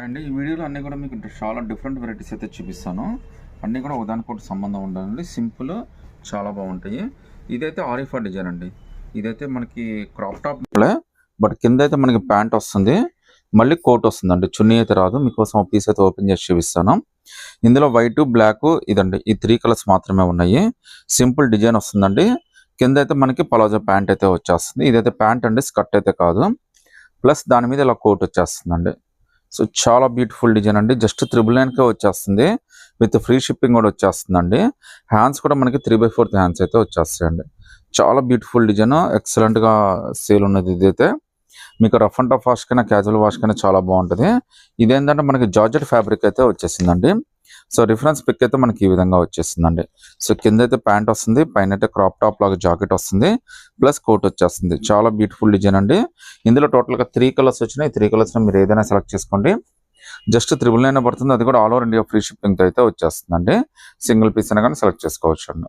అండి ఈ వీడియోలో అన్నీ కూడా మీకు చాలా డిఫరెంట్ వెరైటీస్ అయితే చూపిస్తాను. అన్నీ కూడా ఒకదానికొకటి సంబంధం ఉండాలండి. సింపుల్ చాలా బాగుంటాయి. ఇదైతే ఆరిఫా డిజైన్ అండి. ఇదైతే మనకి క్రాప్ టాప్ బట్ కింద అయితే మనకి ప్యాంట్ వస్తుంది, మళ్ళీ కోట్ వస్తుందండి. చున్నీ అయితే రాదు. మీకోసం ఒక పీస్ అయితే ఓపెన్ చేసి చూపిస్తాను. ఇందులో వైట్, బ్లాక్ ఇదండి, ఈ 3 కలర్స్ మాత్రమే ఉన్నాయి. సింపుల్ డిజైన్ వస్తుందండి. కింద అయితే మనకి పలాజో ప్యాంట్ అయితే వచ్చేస్తుంది. ఇదైతే ప్యాంట్ అండి, స్కర్ట్ అయితే కాదు. ప్లస్ దాని మీద ఇలా కోట్ వచ్చేస్తుందండి. సో చాలా బ్యూటిఫుల్ డిజైన్ అండి. జస్ట్ 999కే వచ్చేస్తుంది. విత్ ఫ్రీ షిప్పింగ్ కూడా వచ్చేస్తుందండి. హ్యాండ్స్ కూడా మనకి 3/4 హ్యాండ్స్ అయితే వచ్చేస్తాయండి. చాలా బ్యూటిఫుల్ డిజైన్, ఎక్సలెంట్గా సేల్ ఉన్నది. ఇదైతే మీకు రఫ్ అండ్ టఫ్ వాష్ కైనా క్యాజువల్ వాష్ కైనా చాలా బాగుంటుంది. ఇదేంటంటే మనకి జార్జెట్ ఫ్యాబ్రిక్ అయితే వచ్చేసిందండి. సో రిఫరెన్స్ పిక్ అయితే మనకి ఈ విధంగా వచ్చేసిందండి. సో కింద అయితే ప్యాంట్ వస్తుంది, పైన అయితే క్రాప్ టాప్ లాగా జాకెట్ వస్తుంది, ప్లస్ కోట్ వచ్చేస్తుంది. చాలా బ్యూటిఫుల్ డిజైన్ అండి. ఇందులో టోటల్గా 3 కలర్స్ వచ్చినాయి. 3 కలర్స్ మీరు ఏదైనా సెలెక్ట్ చేసుకోండి. జస్ట్ 999 పడుతుంది. అది కూడా ఆల్ ఓవర్ ఇండియా ఫ్రీ షిప్పింగ్తో అయితే వచ్చేస్తుందండి. సింగిల్ పీస్ అయినా కానీ సెలెక్ట్ చేసుకోవచ్చు అండి.